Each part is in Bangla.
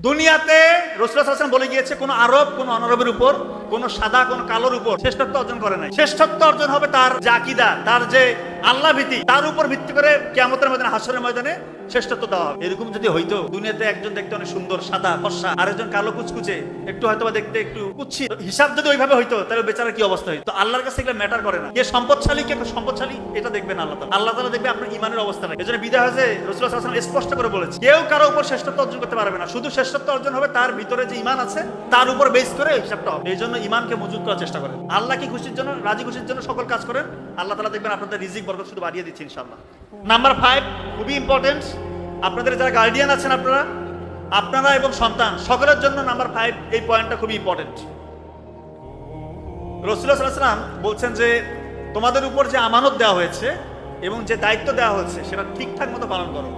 দুনিয়াতে রাসূলুল্লাহ সাল্লাল্লাহু আলাইহি ওয়াসাল্লাম বলে গিয়েছে, কোন আরব কোন অনারবের উপর, কোন সাদা কোন কালোর উপর শ্রেষ্ঠত্ব অর্জন করে নাই। শ্রেষ্ঠত্ব অর্জন হবে তার যে আকীদা, তার যে আল্লাহ ভীতি, তার উপর ভিত্তি করে কিয়ামতের ময়দানে, হাশরের ময়দানে শ্রেষ্ঠত্ব দেওয়া হবে। এরকম যদি হইতো, দুনিয়াতে একজন দেখতে অনেক সুন্দর সাদা ফর্সা, আরেকজন কালো কুচকুচে, একটু হয়তো বা দেখতে একটু কুচ্ছি, হিসাব যদি ওইভাবে হইতো, তাহলে বেচারা কি অবস্থা হইতো। আল্লাহর কাছে এগুলো ম্যাটার করে না। কে সম্পদশালী কে সম্পদশালী এটা দেখবেন আল্লাহ তাআলা। আল্লাহ তাআলা দেখবে আপনার ঈমানের অবস্থাটা। এজন্য বিদায় হজে রাসূলুল্লাহ সাল্লাল্লাহু আলাইহি ওয়াসাল্লাম স্পষ্ট করে বলেছে, কেউ কারো উপর শ্রেষ্ঠত্ব অর্জন করতে পারবে না। শুধু শ্রেষ্ঠত্ব অর্জন হবে তার ভিতরে যে ঈমান আছে তার উপর বেস করে হিসাবটা হবে। এই জন্য ঈমানকে মজবুত করার চেষ্টা করেন। আল্লাহকে খুশির জন্য, রাজি খুশির জন্য সকল কাজ করেন। আল্লাহ তাআলা দেখবেন আপনাদের রিজিক বরকত শুধু বাড়িয়ে দিচ্ছে ইনশাআল্লাহ। নাম্বার 5 খুবই ইম্পর্টেন্ট। আপনাদের যারা গার্ডিয়ান আছেন, আপনারা এবং সন্তান সকলের জন্য নাম্বার 5 এই পয়েন্টটা খুবই ইম্পর্টেন্ট। রাসূলুল্লাহ সাল্লাল্লাহু আলাইহি ওয়াসাল্লাম বলছেন যে তোমাদের উপর যে আমানত দেওয়া হয়েছে এবং যে দায়িত্ব দেওয়া হয়েছে সেটা ঠিকঠাক মতো পালন করো।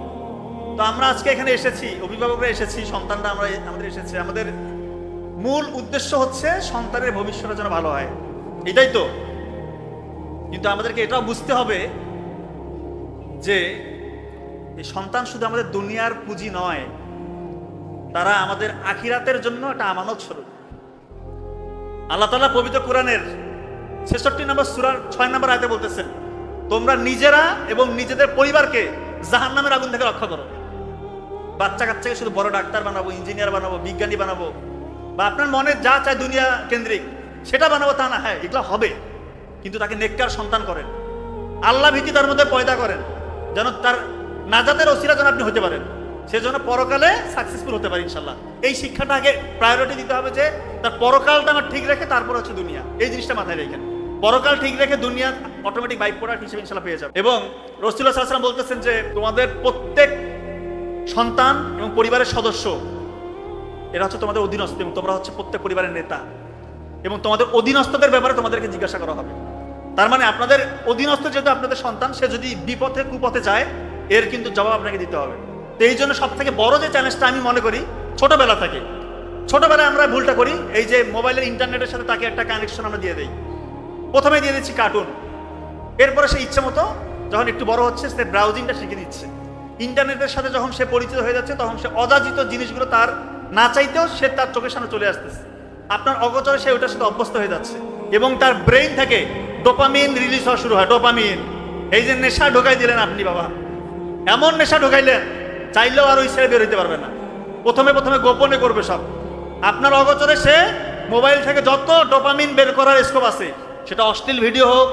তো আমরা আজকে এখানে এসেছি, অভিভাবকরা এসেছি, সন্তানরা আমাদের এসেছে। আমাদের মূল উদ্দেশ্য হচ্ছে সন্তানের ভবিষ্যৎ যেন ভালো হয়, এটাই তো। কিন্তু আমাদেরকে এটাও বুঝতে হবে যে এই সন্তান শুধু আমাদের দুনিয়ার পুঁজি নয়, তারা আমাদের আখিরাতের জন্য একটা আমানত স্বরূপ। আল্লাহ তাআলা পবিত্র কোরআনের 66 নম্বর সূরার 6 নম্বর আয়াতে বলতেছেন, তোমরা নিজেরা এবং নিজেদের পরিবারকে জাহান্নামের আগুন থেকে রক্ষা করো। বাচ্চা কাচ্চাকে শুধু বড় ডাক্তার বানাবো, ইঞ্জিনিয়ার বানাবো, বিজ্ঞানী বানাবো, বা আপনার মনে যা চায় দুনিয়া কেন্দ্রিক সেটা বানাবো তা না। হ্যাঁ, এগুলো হবে, কিন্তু তাকে নেককার সন্তান করেন, আল্লাহ ভীতি তার মধ্যে পয়দা করেন, যেন তার নাজাতের ওসিলা যেন আপনি হতে পারেন, সেজন্য পরকালে সাকসেসফুল হতে পারে ইনশাল্লাহ। এই শিক্ষাটা আগে প্রায়োরিটি দিতে হবে যে তার পরকালটা আমার ঠিক রেখে তারপর হচ্ছে দুনিয়া। এই জিনিসটা মাথায় রেখেন, পরকাল ঠিক রেখে দুনিয়া অটোমেটিক বাইক প্রোডাক্ট হিসেবে ইনশাল্লাহ পেয়ে যাবে। এবং রাসূলুল্লাহ সাল্লাল্লাহু আলাইহি ওয়াসাল্লাম বলতেছেন যে তোমাদের প্রত্যেক সন্তান এবং পরিবারের সদস্য এরা হচ্ছে তোমাদের অধীনস্থ, এবং তোমরা হচ্ছে প্রত্যেক পরিবারের নেতা, এবং তোমাদের অধীনস্থদের ব্যাপারে তোমাদেরকে জিজ্ঞাসা করা হবে। তার মানে আপনাদের অধীনস্থ যেহেতু আপনাদের সন্তান, সে যদি বিপথে কুপথে যায়, এর কিন্তু জবাব আপনাকে দিতে হবে। তো এই জন্য সব থেকে বড় যে চ্যালেঞ্জটা আমি মনে করি, ছোটবেলায় আমরা ভুলটা করি, এই যে মোবাইলের ইন্টারনেটের সাথে তাকে একটা কানেকশন আমরা দিয়ে দিই। প্রথমে দিয়ে দিচ্ছি কার্টুন, এরপরে সে ইচ্ছে মতো যখন একটু বড় হচ্ছে সে ব্রাউজিংটা শিখে নিচ্ছে। ইন্টারনেটের সাথে যখন সে পরিচিত হয়ে যাচ্ছে, তখন সে অযাচিত জিনিসগুলো তার না চাইতেও সে তার চোখের সামনে চলে আসতেছে। আপনার অগোচরে সে ওটার সাথে অভ্যস্ত হয়ে যাচ্ছে, এবং তার ব্রেইন থেকে ডোপামিন রিলিজ হওয়া শুরু হয়। ডোপামিন, এই যে নেশা ঢোকাই দিলেন আপনি, বাবা এমন নেশা ঢোকাইলেন, চাইলেও আর ওই ছেড়ে বের হইতে পারবে না। প্রথমে গোপনে করবে সব। আপনার অগোচরে সে মোবাইল থেকে যত ডোপামিন বের করার স্কোপ আছে, সেটা অশ্লীল ভিডিও হোক,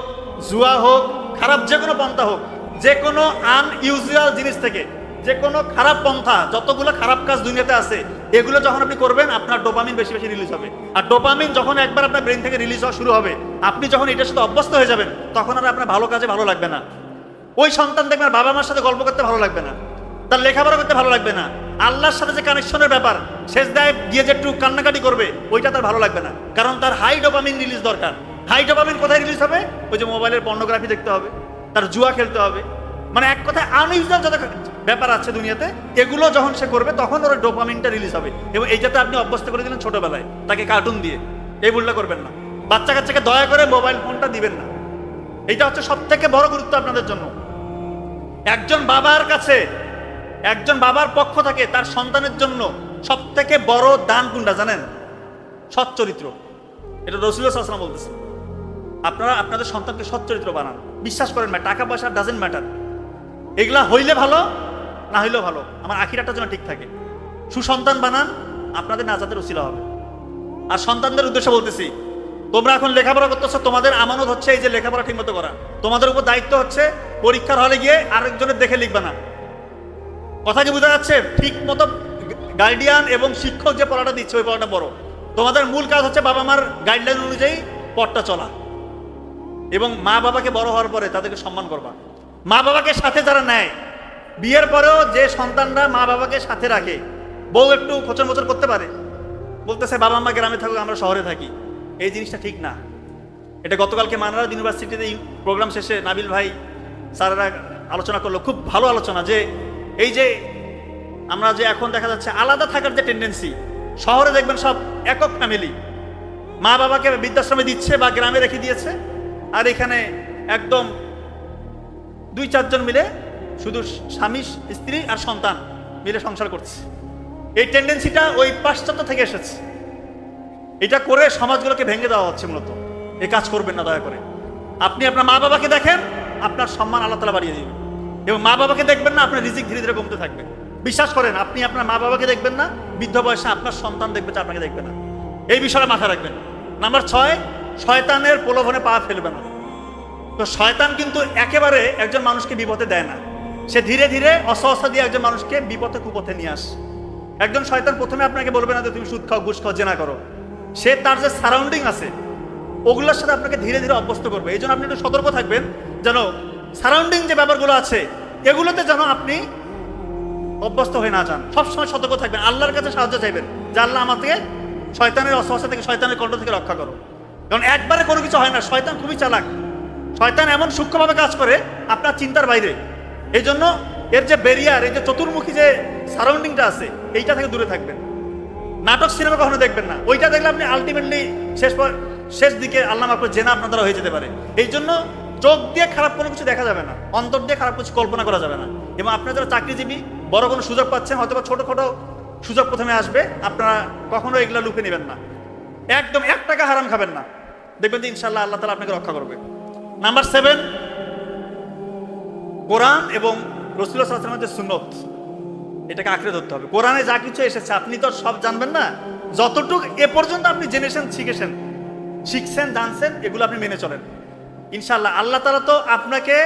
জুয়া হোক, খারাপ যে কোনো পন্থা হোক, যে কোনো আনইউজুয়াল জিনিস থেকে, যে কোনো খারাপ পন্থা, যতগুলো খারাপ কাজ দুনিয়াতে আছে, এগুলো যখন আপনি করবেন আপনার ডোপামিন বেশি বেশি রিলিজ হবে। আর ডোপামিন যখন একবার আপনার ব্রেন থেকে রিলিজ হওয়া শুরু হবে, আপনি যখন এটার সাথে অভ্যস্ত হয়ে যাবেন, তখন আর আপনার ভালো কাজে ভালো লাগবে না। ওই সন্তান দেখবেন বাবা মার সাথে গল্প করতে ভালো লাগবে না, তার লেখাপড়া করতে ভালো লাগবে না, আল্লাহর সাথে যে কানেকশনের ব্যাপার, সেজদায় গিয়ে যে একটু কান্নাকাটি করবে, ওইটা তার ভালো লাগবে না। কারণ তার হাই ডোপামিন রিলিজ দরকার। হাই ডোপামিন কোথায় রিলিজ হবে? ওই যে মোবাইলের পর্নোগ্রাফি দেখতে হবে, তার জুয়া খেলতে হবে, মানে এক কথায় আনইউজুয়াল যত ব্যাপার আছে দুনিয়াতে, এগুলো যখন সে করবে তখন ওর ডোপামিনটা রিলিজ হবে। এবং এইটাতে আপনি অভ্যস্ত করে দিলেন ছোটবেলায়, তাকে কার্টুন দিয়ে। এই ভুলটা করবেন না। বাচ্চা কাচ্চাকে দয়া করে মোবাইল ফোনটা দিবেন না। এইটা হচ্ছে সব থেকে বড় গুরুত্ব আপনাদের জন্য। একজন বাবার পক্ষ থেকে তার সন্তানের জন্য সব থেকে বড় দান কোনটা জানেন? সৎ চরিত্র। এটা রাসূলুল্লাহ সাল্লাল্লাহু আলাইহি ওয়াসাল্লাম বলতেছেন। আপনারা আপনাদের সন্তানকে সৎ চরিত্র বানান। বিশ্বাস করেন না, টাকা পয়সা ডাজেন্ট ম্যাটার। এগুলা হইলে ভালো, না হইলেও ভালো, আমার আখিরাতটা যেন ঠিক থাকে। সুসন্তান বানান, আপনাদের নাজাতের উসিলা হবে। আর সন্তানদের উদ্দেশ্যে বলতেছি, তোমরা এখন লেখাপড়া করতেছো, তোমাদের আমানত হচ্ছে এই যে লেখাপড়া ঠিক মতো করা। তোমাদের উপর দায়িত্ব হচ্ছে পরীক্ষার হলে গিয়ে আরেকজনের দেখে লিখবা না। কথা কি বোঝা যাচ্ছে? ঠিক মতো গার্ডিয়ান এবং শিক্ষক যে পড়াটা দিচ্ছে, ওই পড়াটা পড়ো। তোমাদের মূল কাজ হচ্ছে বাবা মার গাইডলাইন অনুযায়ী পথটা চলা, এবং মা বাবাকে বড় হওয়ার পরে তাদেরকে সম্মান করবা। মা বাবাকে সাথে যারা নেয়, বিয়ের পরেও যে সন্তানরা মা বাবাকে সাথে রাখে, বউ একটু খোঁচর মোচর করতে পারে, বলতেছে বাবা মা গ্রামে থাকুক, আমরা শহরে থাকি, এই জিনিসটা ঠিক না। এটা গতকালকে মানারাদ ইউনিভার্সিটিতে প্রোগ্রাম শেষে নাবিল ভাই স্যারেরা আলোচনা করলো, খুব ভালো আলোচনা, যে এই যে আমরা যে এখন দেখা যাচ্ছে আলাদা থাকার যে টেন্ডেন্সি, শহরে দেখবেন সব একক ফ্যামিলি, মা বাবাকে বৃদ্ধাশ্রমে দিচ্ছে বা গ্রামে রেখে দিয়েছে, আর এখানে একদম 2-4 জন মিলে শুধু স্বামী স্ত্রী আর সন্তান মিলে সংসার করছে। এই টেন্ডেন্সিটা ওই পাশ্চাত্য থেকে এসেছে। এটা করে সমাজগুলোকে ভেঙে দেওয়া হচ্ছে মূলত। এই কাজ করবেন না দয়া করে। আপনি আপনার মা বাবাকে দেখেন, আপনার সম্মান আল্লাহ তাআলা বাড়িয়ে দিবেন। এবং মা বাবাকে দেখবেন না, আপনার রিজিক ধীরে ধীরে কমতে থাকবে। বিশ্বাস করেন, আপনি আপনার মা বাবাকে দেখবেন না, বৃদ্ধ বয়সে আপনার সন্তান দেখবে যে আপনাকে দেখবে না। এই বিষয়টা মাথায় রাখবেন। নাম্বার 6, শয়তানের প্রলোভনে পা ফেলবে না। তো শয়তান কিন্তু একেবারে একজন মানুষকে বিপদে দেয় না, সে ধীরে ধীরে অসহসা দিয়ে একজন মানুষকে বিপদে কুপথে নিয়ে আসে। একজন শয়তান প্রথমে আপনাকে বলবে না যে তুমি সুদ খাও, ঘুষ খাও, জেনা করো। সে তার যে সারাউন্ডিং আছে ওগুলোর সাথে আপনাকে ধীরে ধীরে অভ্যস্ত করবে। এই জন্য আপনি একটু সতর্ক থাকবেন যেন সারাউন্ডিং যে ব্যাপারগুলো আছে এগুলোতে যেন আপনি অভ্যস্ত হয়ে না যান। সবসময় সতর্ক থাকবেন, আল্লাহর কাছে সাহায্য চাইবেন যে আল্লাহ আমাকে শয়তানের অসহসা থেকে, শয়তানের কণ্ঠ থেকে রক্ষা করো। কারণ একবারে কোনো কিছু হয় না, শয়তান খুবই চালাক। শয়তান এমন সূক্ষ্মভাবে কাজ করে আপনার চিন্তার বাইরে। এই জন্য এর যে ব্যারিয়ার, এই যে চতুর্মুখী যে সারাউন্ডিংটা আছে এইটা থেকে দূরে থাকবেন। নাটক সিনেমা কখনো দেখবেন না, ওইটা দেখলে আপনি আলটিমেটলি শেষ দিকে আল্লাহ মাফ করে জেনা আপনার দ্বারা হয়ে যেতে পারে। এই জন্য চোখ দিয়ে খারাপ কোনো কিছু দেখা যাবে না, অন্তর দিয়ে খারাপ কিছু কল্পনা করা যাবে না। এবং আপনারা যারা চাকরিজীবী বড় কোনো সুযোগ পাচ্ছেন, হয়তো বা ছোটোখাটো সুযোগ প্রথমে আসবে, আপনারা কখনো এগুলো লুপে নেবেন না। একদম 1 টাকা হারাম খাবেন না, দেখবেন যে ইনশাআল্লাহ আল্লাহ তাআলা আপনাকে রক্ষা করবে। নাম্বার 7, কোরআন এবং রাসূলুল্লাহ সাল্লাল্লাহু আলাইহি ওয়াসাল্লামের যে সুন্নত এটাকে আঁকড়ে ধরতে হবে। কোরআনে যা কিছু এসেছে আপনি তো সব জানবেন না, যতটুকু এ পর্যন্ত আপনি জেনেছেন, শিখছেন, জানছেন, এগুলো আপনি মেনে চলেন। ইনশাআল্লাহ আল্লাহ তাআলা তো আপনাকে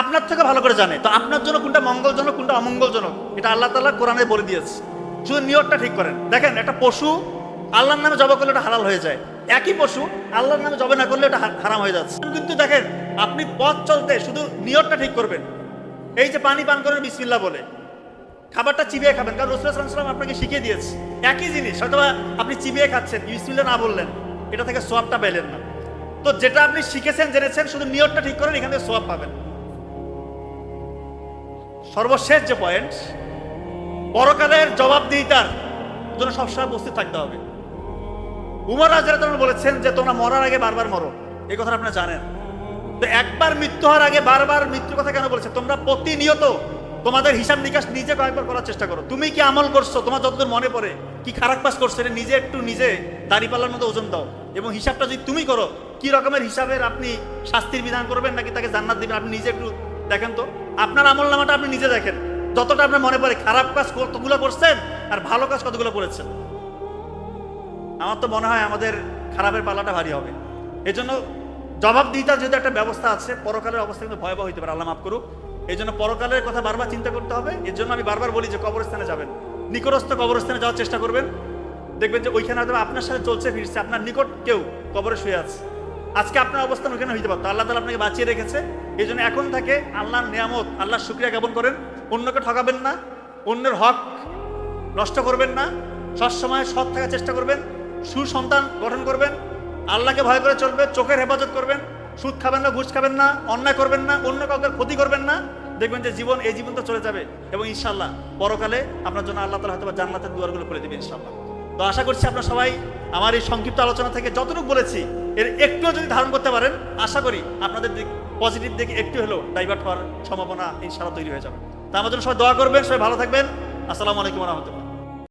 আপনার থেকে ভালো করে জানে। তো আপনার জন্য কোনটা মঙ্গলজনক, কোনটা অমঙ্গলজনক, এটা আল্লাহ তাআলা কোরআনে বলে দিয়েছে। শুধু নিয়তটা ঠিক করেন। দেখেন, একটা পশু আল্লাহর নামে জবাই করলে এটা হালাল হয়ে যায়, একই পশু আল্লাহর নামে জবাই না করলে এটা হারাম হয়ে যাচ্ছে। কিন্তু দেখেন, আপনি পথ চলতে শুধু নিয়তটা ঠিক করবেন। এই যে পানি পান করেন বিসমিল্লাহ বলে, খাবারটা চিবিয়ে খাবেন, কারণ রাসূলুল্লাহ সাল্লাল্লাহু আলাইহি ওয়াসাল্লাম আপনাকে শিখিয়ে দিয়েছে। একই জিনিস হয়তো আপনি চিবিয়ে খাচ্ছেন, বিসমিল্লাহ না বললেন, এটা থেকে সওয়াবটা পেলেন না। তো যেটা আপনি শিখেছেন, জেনেছেন, শুধু নিয়তটা ঠিক করেন, এখান থেকে সওয়াব পাবেন। সর্বশেষ যে পয়েন্ট, পরকালের জবাবদিহিতার জন্য সবসময় প্রস্তুত থাকতে হবে। উমর রাদিয়াল্লাহু আনহু বলেছেন যে তোমরা মরার আগে বারবার মরো, এই কথা আপনারা জানেন। তো একবার মৃত্যু হওয়ার আগে বারবার মৃত্যুর কথা কেন বলেছে? তোমরা প্রতিনিয়ত তোমাদের হিসাব নিকাশ নিজে কয়েকবার করার চেষ্টা করো। তুমি কি আমল করছো, তোমার যতদূর মনে পড়ে, কি খারাপ কাজ করছো, এটা নিজে একটু দাড়িপাল্লার মতো ওজন দাও। এবং হিসাবটা যদি তুমি করো, কি রকমের হিসাবের আপনি শাস্তির বিধান করবেন নাকি তাকে জান্নাত দিবেন, আপনি নিজে একটু দেখেন তো। আপনার আমল নামাটা আপনি নিজে দেখেন, যতটা আপনার মনে পড়ে খারাপ কাজ কতগুলো করছেন আর ভালো কাজ কতগুলো করেছেন। আমার তো মনে হয় আমাদের খারাপের পাল্লাটা ভারী হবে। এই জন্য জবাবদিহিতার যেহেতু একটা ব্যবস্থা আছে, পরকালের অবস্থা কিন্তু ভয়াবহ হইতে পারে, আল্লাহ মাফ করুক। এই জন্য পরকালের কথা বারবার চিন্তা করতে হবে। এর জন্য আমি বারবার বলি যে কবরস্থানে যাবেন, নিকটস্থ কবরস্থানে যাওয়ার চেষ্টা করবেন। দেখবেন যে ওইখানে হয়তো আপনার সাথে চলছে ফিরছে, আপনার নিকট কেউ কবরে শুয়ে আছে। আজকে আপনার অবস্থান ওইখানে হইতে পারতো, আল্লাহ তাআলা আপনাকে বাঁচিয়ে রেখেছে। এই জন্য এখন থেকে আল্লাহর নিয়ামত, আল্লাহর শুকরিয়া জ্ঞাপন করেন। অন্যকে ঠকাবেন না, অন্যের হক নষ্ট করবেন না, সবসময় সৎ থাকার চেষ্টা করবেন, সুসন্তান গঠন করবেন, আল্লাহকে ভয় করে চলবেন, চোখের হেফাজত করবেন, সুদ খাবেন না, ঘুষ খাবেন না, অন্যায় করবেন না, অন্য কাউকে ক্ষতি করবেন না। দেখবেন যে এই জীবন তো চলে যাবে এবং ইনশাআল্লাহ পরকালে আপনার জন্য আল্লাহ তাআলা হয়তো জান্নাতের দুয়ারগুলো খুলে দেবে ইনশাআল্লাহ। তো আশা করছি আপনারা সবাই আমার এই সংক্ষিপ্ত আলোচনা থেকে যতটুকু বলেছি এর একটুও যদি ধারণ করতে পারেন, আশা করি আপনাদের পজিটিভ দিকে একটু হলেও ডাইভার্ট হওয়ার সম্ভাবনা ইনশাআল্লাহ তৈরি হয়ে যাবে। তা আমার জন্য সবাই দোয়া করবেন, সবাই ভালো থাকবেন। আসসালামু আলাইকুম ওয়া রাহমাতুল্লাহ।